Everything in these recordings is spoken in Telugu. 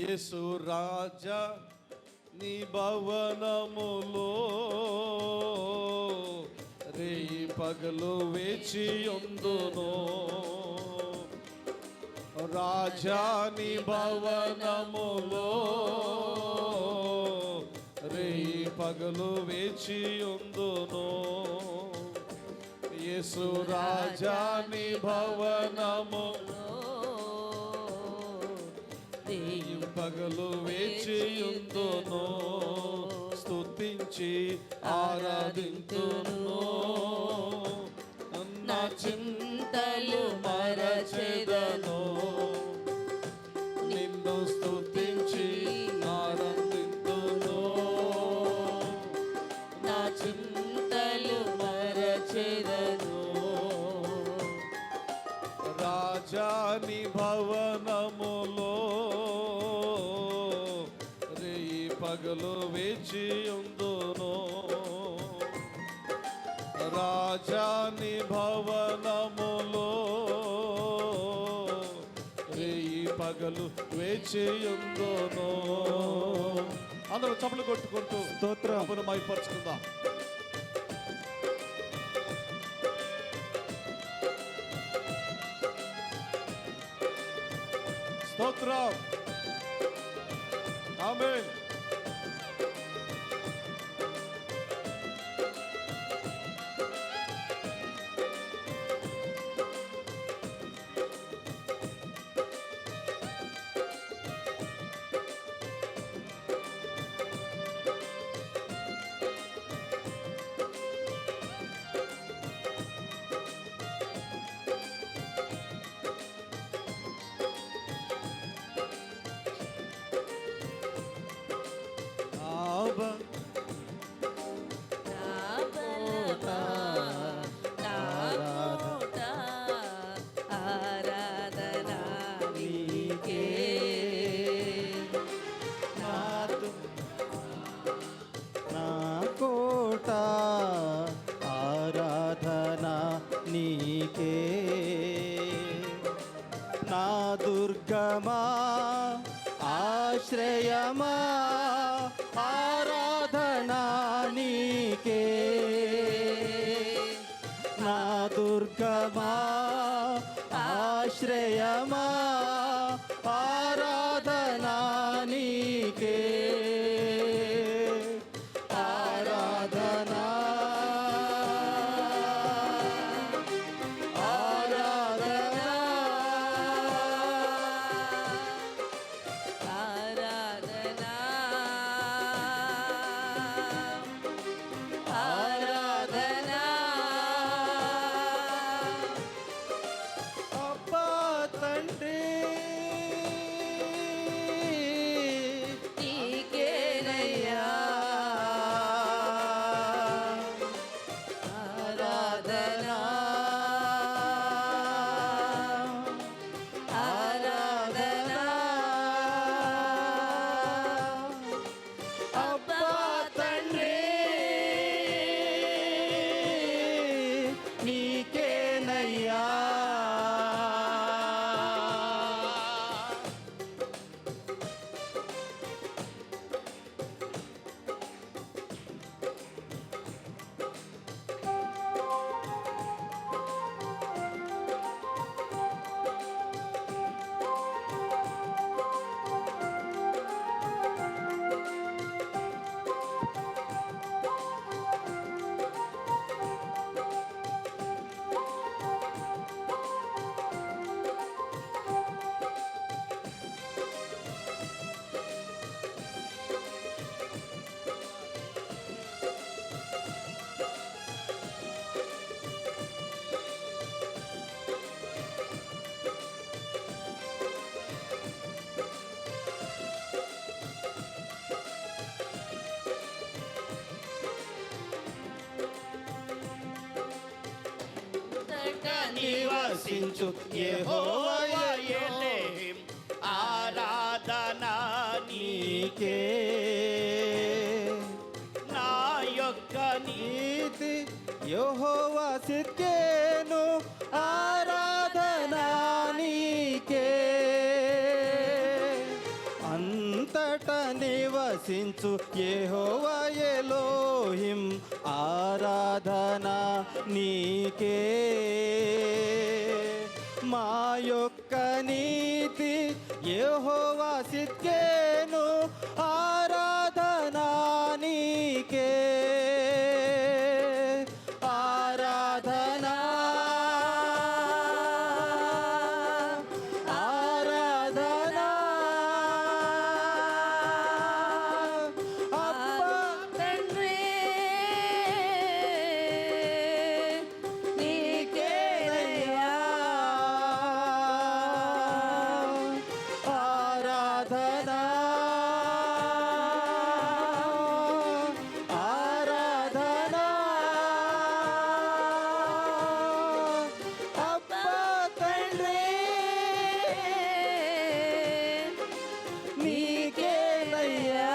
యేసు రాజా నీ భవనములో రేయి పగలు వేచియుందును. రాజా నీ భవనములో రేయి పగలు వేచియుందును. యేసు రాజా నీ భవనములో రేయి పగలు వేచియుందును. స్తుతించి ఆరాధింతును. నా చింతలు మరచెదను. నిన్ను స్తుతించి ఆరాధింతును. నా చింతలు మరచెదను. రాజాని భవనములో రేయి పగలు వేచియుందును. రాజాని భవనములో రేయి పగలు వేచియుందును. అందరూ చప్పట్లు కొట్టుకుంటూ స్తోత్రమును మైపరుచుకుందాం. స్తోత్రం. ఆమేన్. ఆరాధనా నీకే నా దుర్గమా ఆశ్రయమా ఆరాధనా నీకే నా దుర్గమా ఆశ్రయమా ఆరాధనా నీకే ఆరాధనా నివసించు యెహోవా ఎలోహిం ఆరాధనా నీకే నా యొక్క నీతి యెహోవా సిద్కేను ఆరాధనా నీకే స్తుతించు యెహోవా ఎలోహిం ఆరాధన నీకే మా యొక్క నీతి యెహోవా సిద్కేను ఆరాధన నీకే ఆరాధన ఆరాధన అబ్బా తండ్రి నీకేనయ్యా ఆరాధన ఆరాధన అబ్బా తండ్రి నీకేనయ్యా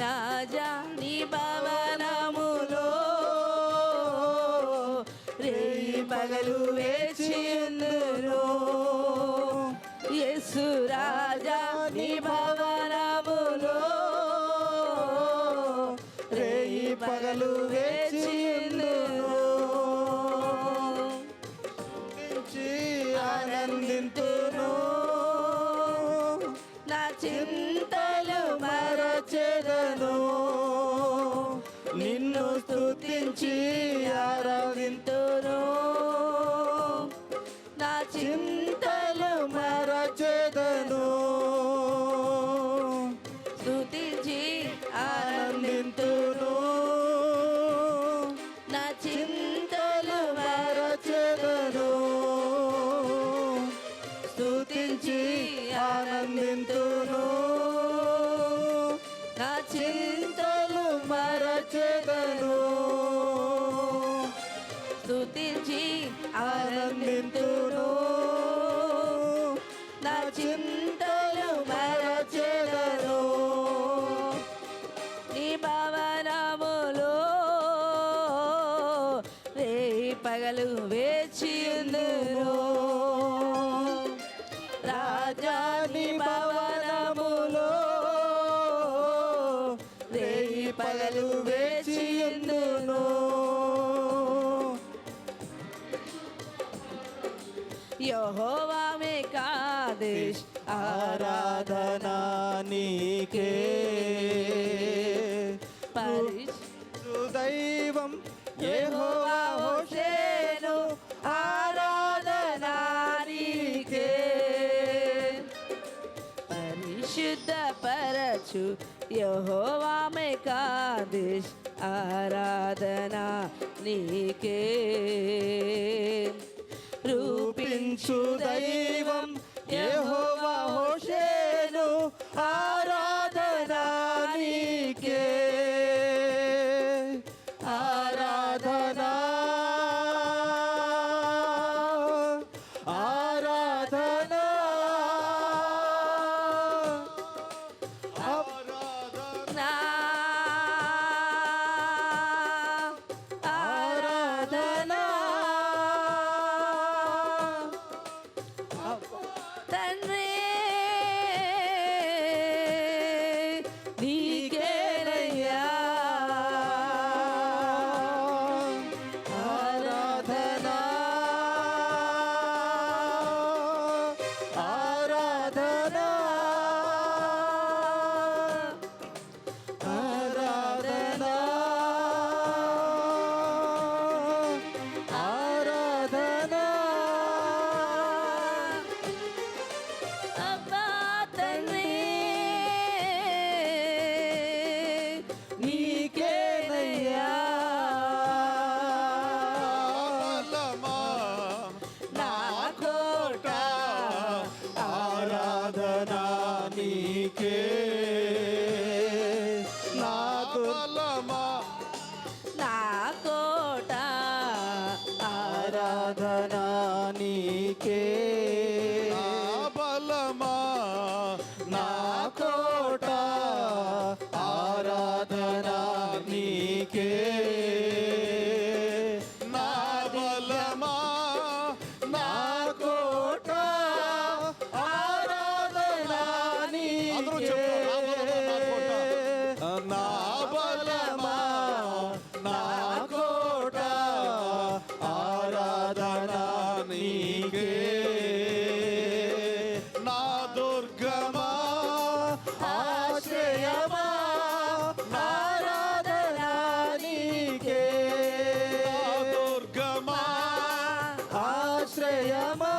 రాజా నీ భవనములో రేయి పగలు వేచియుందును యేసు రాజా నీ భవనములో రేయి పగలు వేచియుందును స్తుతించి ఆనందింతును నా చింతలు మరచెదను నిన్ను స్తుతించి ఆరాధింతును నా చింతలు మరచెదను స్తుతించి ఆనందింతును నా చింతలు మరచెదను స్తుతించి ఆనందింతును నా చింతలు మరచెదను స్తుతించి ఆనందింతును నా చింతలు మరచెదను నీ భవనములో రేయి పగలు వేచియుందును రాజా నీ భవనములో రేయి పగలు వేచియుందును యెహోవా మేకాదేశ్ ఆరాధన నీకే దైవం యెహోవా హోషేను ఆరాధన నీకే పరిశుద్ధ పరచు యెహోవా మేకాదేశ్ ఆరాధన నీకే రూపించు దైవం యెహోవా హోషేను ఆరాధన నీకే ఆరాధన ఆరాధన నా ఆరాధన తండ్రి నీకేనయ్యా ఆరాధన ఆరాధన ఆరాధన ఆరాధన అబ్బా తండ్రి నీకేనయ్యా బలమా నా కోట ఆరాధన నీకే నాకు బలమా నా కోట ఆరాధన నీకే నా బలమా నా కోట ఆరాధన నీకే నా బలమా నా కోట ఆరాధన నా బలమా నా కోట ఆరాధన నీకే నా దుర్గమా ఆశ్రయమా ఆరాధన నీకే నా దుర్గమా ఆశ్రయమా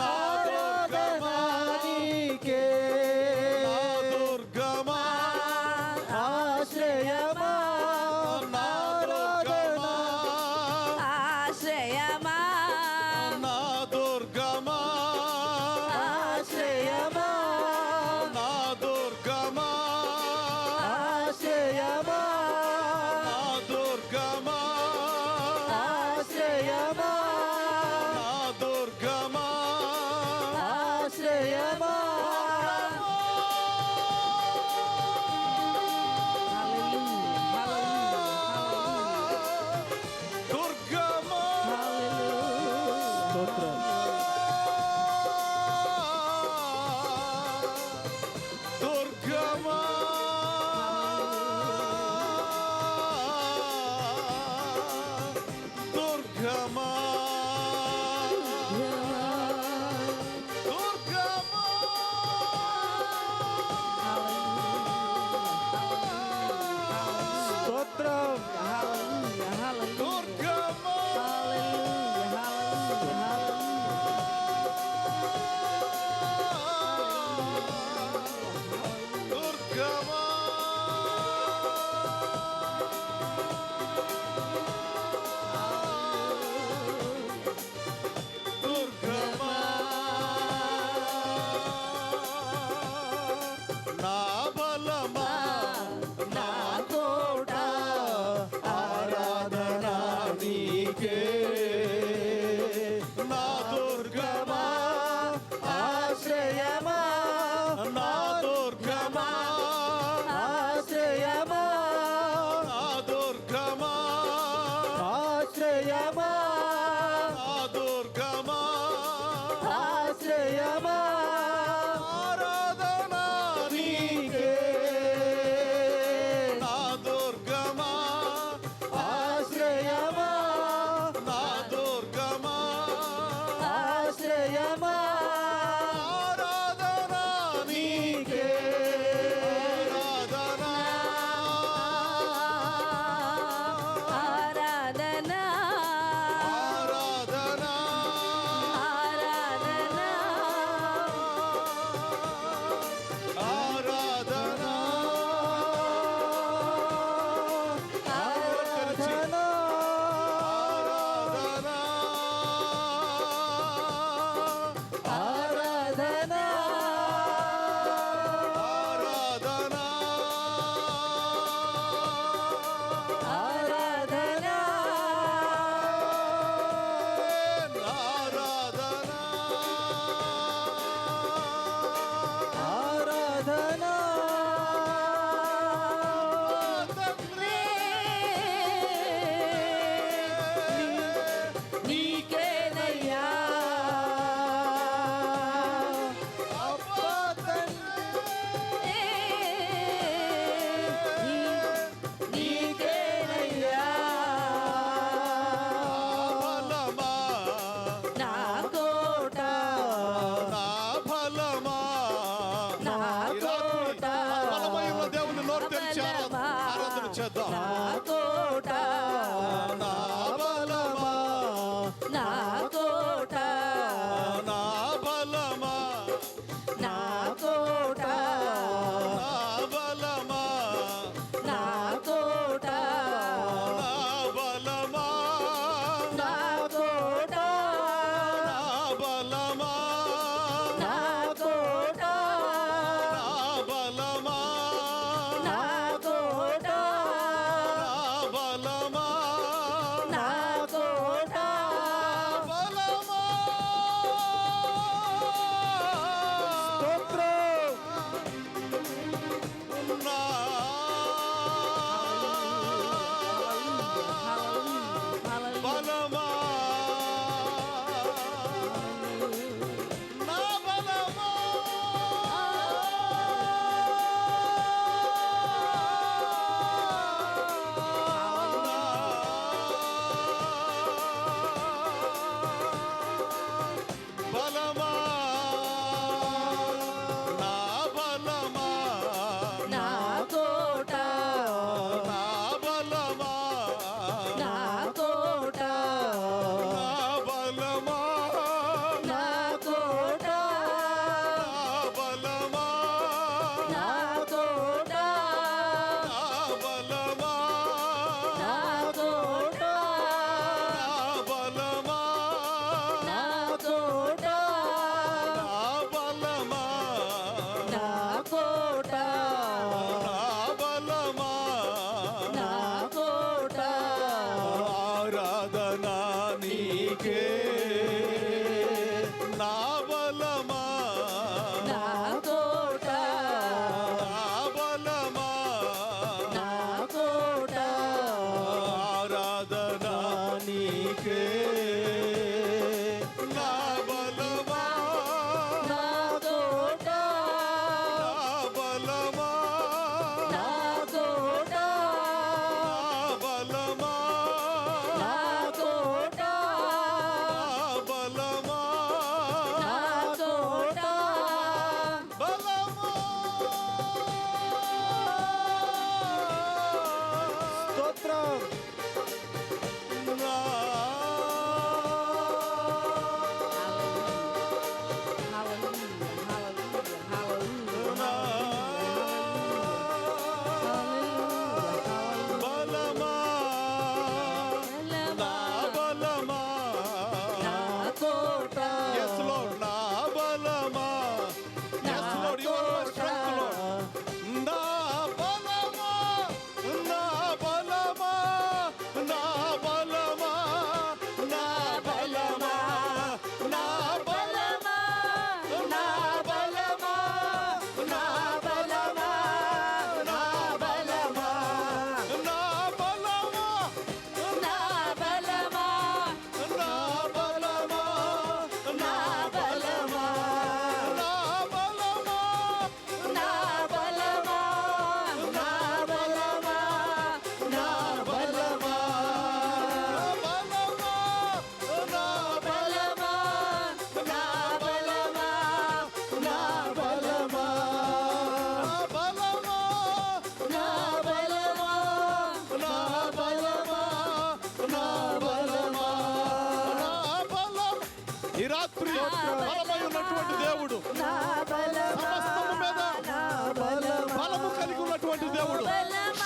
ఆరాధన నీకే నా దుర్గమా ఆశ్రయమా ఆరాధన ఆశ్రయమా నా దుర్గమా ఆశ్రయమా నా దుర్గమా ఆశ్రయమా నా దుర్గమా ఆశ్రయమా నా దుర్గమా ఆశ్రయమా దుర్గమా స్తోత్రం దుర్గమా దుర్గమా దుర్గమా స్తోత్రం దుర్గమా దుర్గమా దుర్గమా నా బలమా నా కోట ఆరాధన నీకే నా దుర్గమా ఆశ్రయమా నా దుర్గమా ఆశ్రయమా నా దుర్గమా ఆశ్రయమా నా దుర్గమా ఆశ్రయమా ఆరాధన నీకే నా దుర్గమా ఆశ్రయమా నా దుర్గమా ఆశ్రయమా ఆరాధన నీకే ఆరాధన ఆరాధన ఆరాధన ఆరాధన ఆరాధన ఆరాధన ఆరాధన ఆరాధన ఆరాధన ఆరాధన ఆరాధన నీకేనయ్యా నీకేనయ్యా నా కోట నా కోట దేవుని నోరు తెరిచి ఆరాధన చేద్దాం నా కోట నా బలమా నా కోట నా బలమా నా కోట నా బలమా నా కోట నా బలమా నా కోట నా బలమా నా కోట నా బలమా నా కోట నా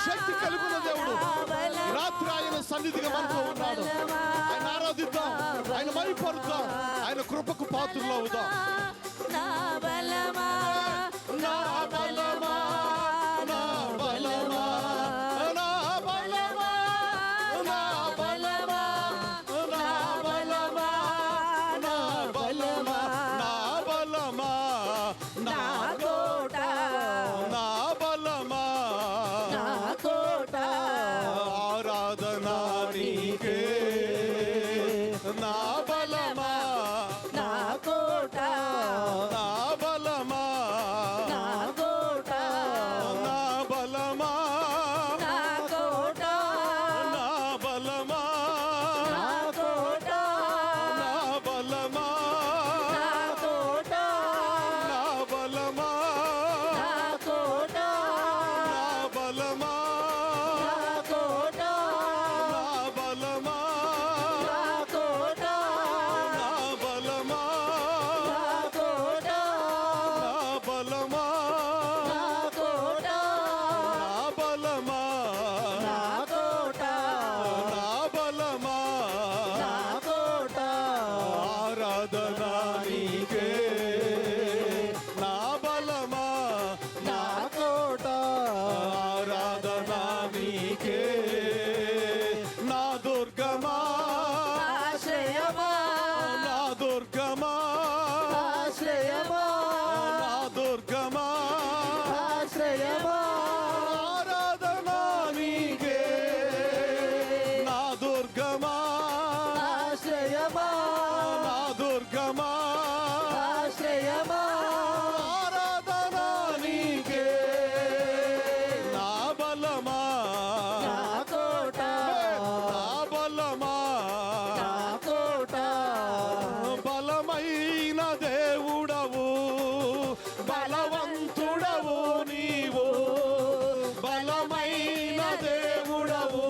శక్తి కలుగున్న దేవుడు. రాత్రి ఆయన సన్నిధిగా మనతో ఉన్నాడు. ఆయన ఆరాధిద్దాం, ఆయన మహిమపరుద్దాం, ఆయన కృపకు పాత్రలు అవుదాం. నా బలమా నా బలమా నా బలమా నా బలమా నా బలమా నా బలమా నా బలమా నా బలమా నా కోట నా బలమా నా కోట ఆరాధన నీకే నా బలమా నా కోట నా బలమా నా కోట నా బలమా నా కోట నా బలమా నా కోట నా బలమా నా కోట నా బలమా నా కోట నా బలమా నా కోట నా బలమా నా కోట నా బలమా నా కోట నా బలమా నా కోట నా బలమా నా కోట నా బలమా నా కోట ఆరాధన నీకే నా బలమా నా కోట ఆరాధన నీకే నా దుర్గమా ఆశ్రయమా నా దుర్గమా ఆశ్రయమా నా దుర్గమా ఆశ్రయమా ఆరాధన నీకే నా దుర్గమా ఆశ్రయమా నా దుర్గమా ఆశ్రయమా ఆరాధన నీకే నా బలమా నా కోట నా బలమా నా కోట బలమైన దేవుడవు బలవంతుడవు నీవు బలమైన దేవుడవు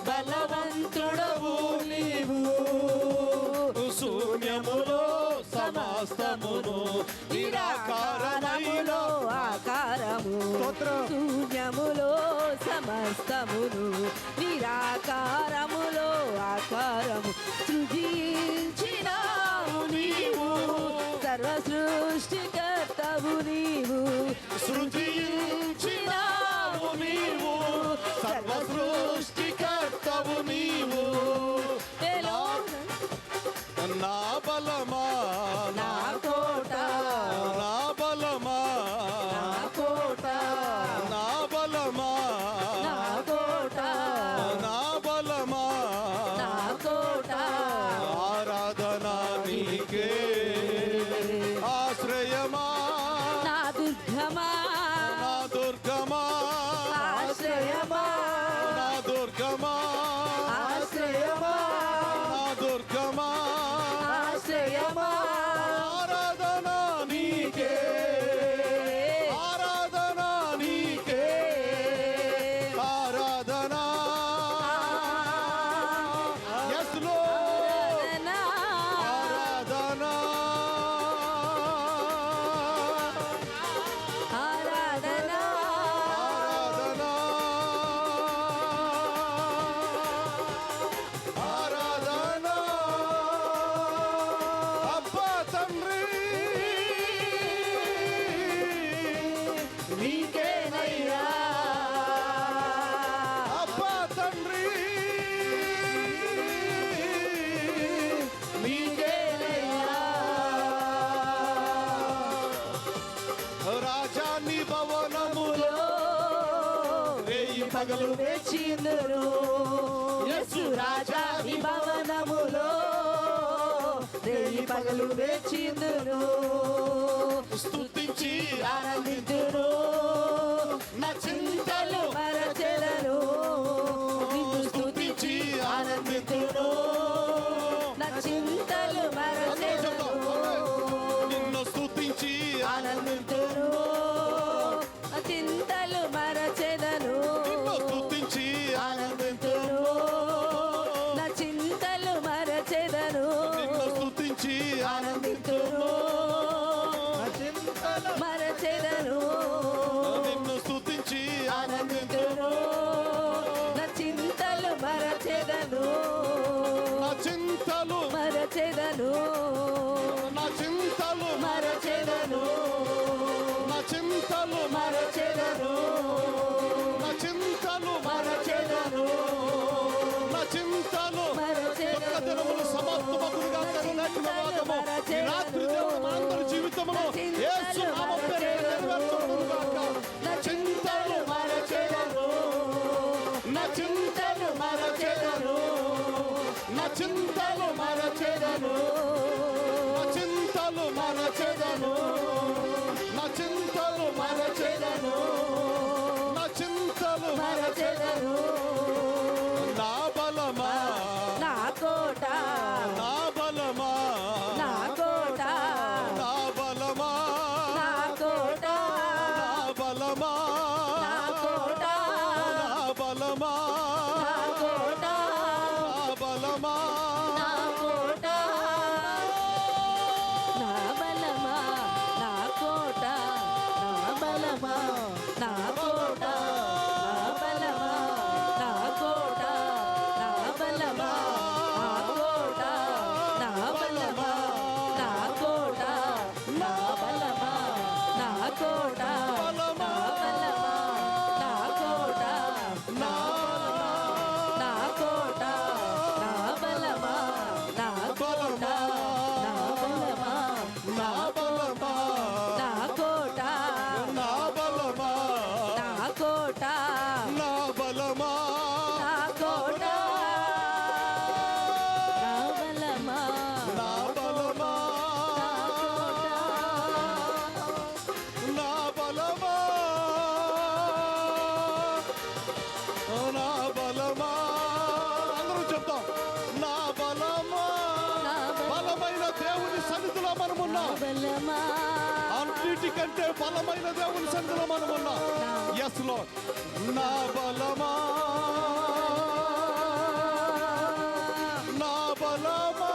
బలవంతుడవు నీవు శూన్యములో సమస్తమును నిరాకారమైన నిరాకారములో ఆకారము శూన్యములో సమస్తమును నిరాకారములో ఆకారము సృజించినావు నీవు సర్వ సృష్టికర్తవు నీవు సృజించినావు నీవు సర్వ సృష్టికర్తవు నీవు నా బలమా నా కోట నా బలమా నా కోట నా బలమా నా కోట నా బలమా నా కోట ఆరాధన నీకే ఆశ్రయమా నా దుర్గమా నా దుర్గమా ఆశ్రయమా నా దుర్గమా ఆశ్రయమా నా దుర్గమా ఆశ్రయమా ఆరాధన నీకే ఆరాధన నీకే ఆరాధన yes Lord ఆరాధన ఆరాధన ఆరాధన ఆరాధన అబ్బా తండ్రి నీకేనయ్యా అబ్బా తండ్రి నీకేనయ్యా రాజాని భవనములో రేయి పగలు వేచిందురు యేసు రాజా నీ భవనములో రేయి పగలు వేచిందురు స్తుతించి ఆనందించును నా చింతలు మరచెదను నిన్ను స్తుతించి ఆనందించును నా చింతలు మరచెదను నిన్ను స్తుతించి ఆనందించును నా చింతలు మరచెదను నిన్ను స్తుతించి ఆనందించును నా చింతలు మరచెదను నిన్ను స్తుతించి ఆనందించును మరచెదను నిన్ను స్తుతించి ఆనందించును ఆనందింతును నా చింతలు మరచెదను నా చింతలు మరచెదను నా చింతలు మరచెదను నా చింతలు మరచెదను నా చింతలు మరచెదను నా చింతలు ఒక్క దినములు సమాప్తమగునుగా లేఖన భాగము ఈ రాత్రి దేవుడు మనందరి జీవితంలో యేసు నామం పేరిట నెరవేర్చబడునుగాక. నా చింతలు మరచెదను నా చింతలు మరచెదను నా చింతలు మరచెదను నా చింతలు మరచెదను నా చింతలు మరచెదను నా చింతలు మరచెదను నా బలమా నా కోట నా బలమా నా కోట నా బలమా నా కోట నా బలమా నా కోట నా బలమా నా కోట నా బలమా నా కోట నా బలమా నా కోట నా బలమా నా కోట నా బలమా నా కోట నా బలమా నా కోట నా బలమా నా కోట నా బలమా నా కోట నా బలమా నా కోట నా నా కోట నా బలమా నా కోట నా బలమా నా బలమా నా కోట నా బలమా నా కోట నా బలమా నా కోట నా బలమా నా బలమా నా బలమా నా బలమా అందరూ చెప్తాం నా బలమా నా బలమైన దేవుని సన్నిధిలో మనమున్నాం బలమా అన్నిటికంటే బలమైన దేవుని సన్నిధిలో మనమున్నాం ఎస్ లార్డ్ నా బలమా నా బలమా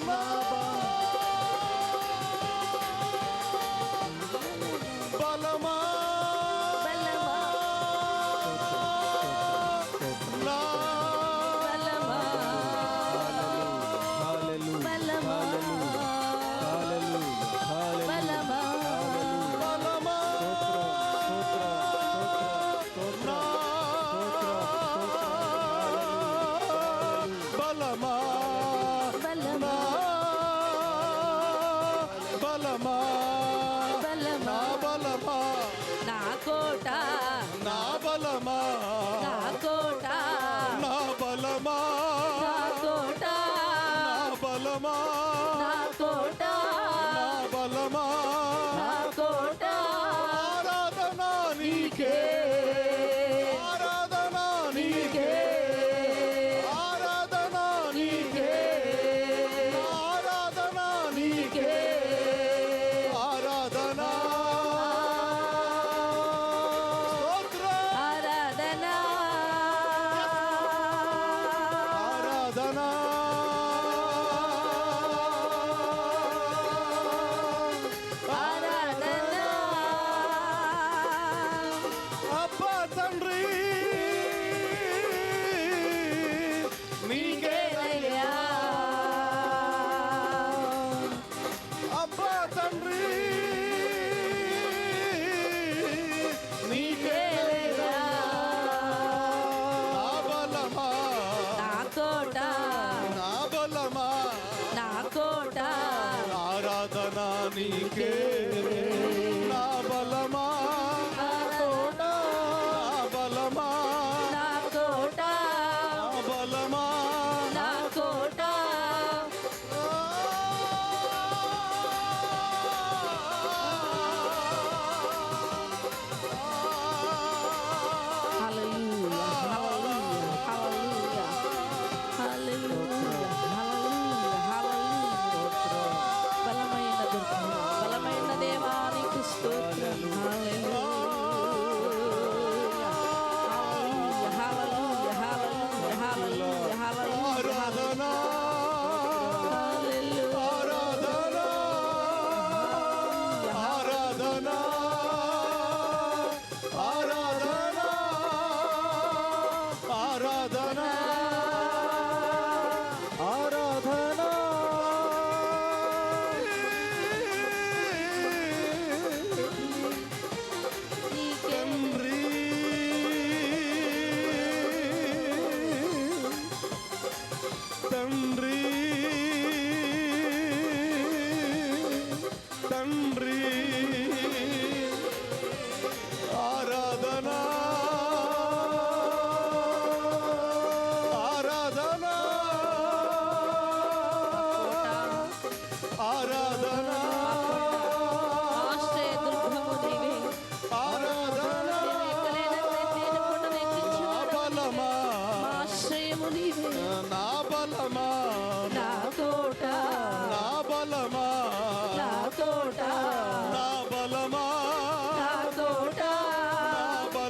నా బలమా బలమా నా బలమా బలమా బలమా బలమా నా బలమా బలమా బలమా బలమా నా బలమా నా కోట నా బలమా నా కోట నా బలమా నా కోట నా బలమా నా కోట నా బలమా నా కోట ఆరాధన నీకే ఆరాధన నీకే ఆరాధన నీకే ఆరాధన నీకే ఆరాధన స్తోత్రం ఆరాధన ఆరాధన ఆరాధన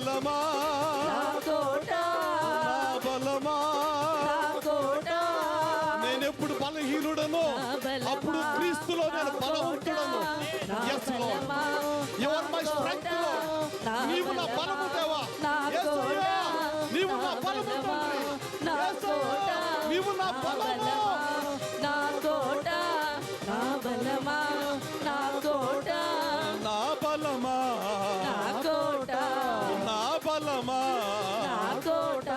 బలమా నా కోట నా బలమా నా కోట నేను ఎప్పుడు బలహీనుడను అప్పుడు క్రీస్తులో నేను బలవంతుడను. Yes, Lord. You are my strength, Lord. నీవు నా బలము దేవా. యేసయ్యా, నీవు నా బలము తండ్రి. యేసయ్యా, నీవు నా బలము. నా కోట నా బలమా నా కోట నా బలమా నా కోట నా బలమా నా కోట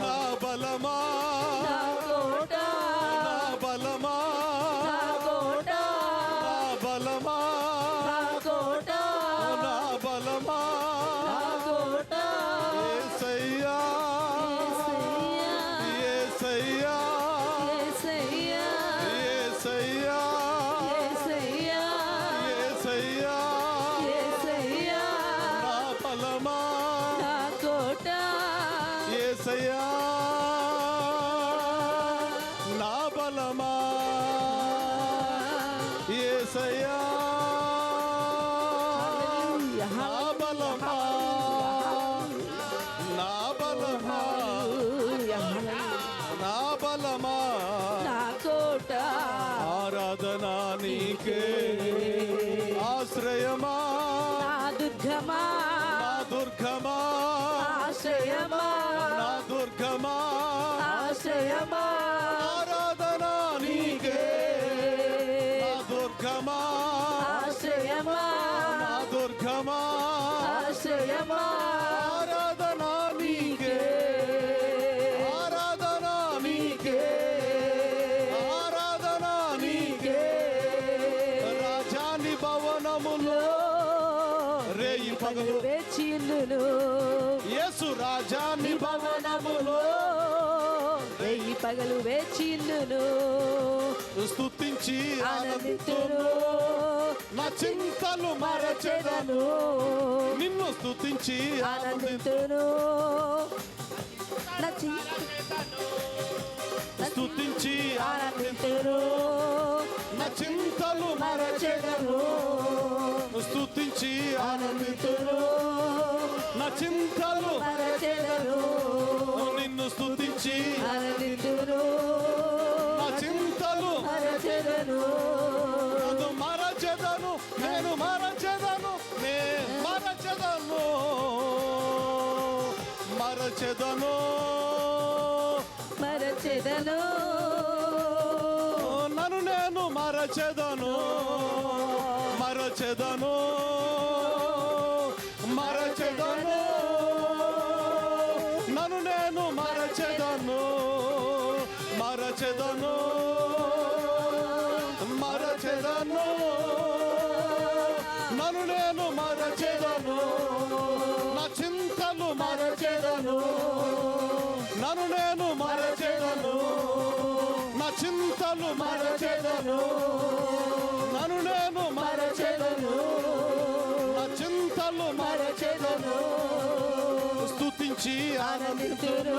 నా బలమా నా కోట నా బలమా నా కోట నా బలమా నా కోట నా బలమా నా కోట యేసయ్యా యేసయ్యా యేసయ్యా యేసయ్యా యేసయ్యా యేసయ్యా యేసయ్యా నా బలమా నా కోట యేసయ్యా నా బలమా యేసయ్యా నా బలమా నా బలమా నా బలమా నా కోట ఆరాధనా నీకే ఆశ్రయమా నా దుర్గమా నా దుర్గమా ఆశ్రయమా నా దుర్గమా ఆశ్రయమా ఆరాధనా నీకే నా దుర్గమా ఆశ్రయమా నా దుర్గమా ఆశ్రయమా ఆరాధనా నీకే ఆరాధనా నీకే ఆరాధనా నీకే రాజాని భవనములో రేయి పగలు వేచిల్లును యేసు రాజాని భవనములో వెయ్యి పగలు వేచిల్లును స్తుతించి ఆనందితును ఆనందితును నా చింతలు మరచెదను మరచెదను నిన్ను స్తుతించి ఆనందితును నా స్తుతించి ఆనందితును నా చింతలు మరచెదను మరచెదను స్తుతించి ఆనందితును నా చింతలు మరచెదను నిన్ను స్తుతించి ఆనందితును నా చింతలు మరచెదను నన్ను మరచెదను నేను మరచెదను నే మరచెదను మరచెదను మరచెదను నన్ను నేను మరచెదను మరచెదను మరచెదను నన్ను నేను మరచెదను మరచెదను మరచెదను నన్ను నేను మరచెదను నా చింతలు మరచెదను నన్ను నేను మరచెదను నా చింతలు మరచెదను నన్ను నేను మరచెదను నా చింతలు మరచెదను స్తుతించి ఆనందితును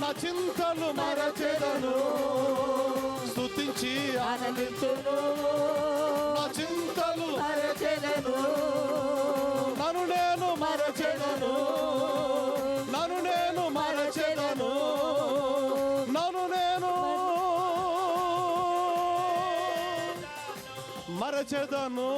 నా చింతలు మరచెదను స్తుతించి ఆనందితును నా చింతలు మరచెదను నన్ను నేను మరచెదను నన్ను నేను మరచెదను నన్ను నేను మరచెదను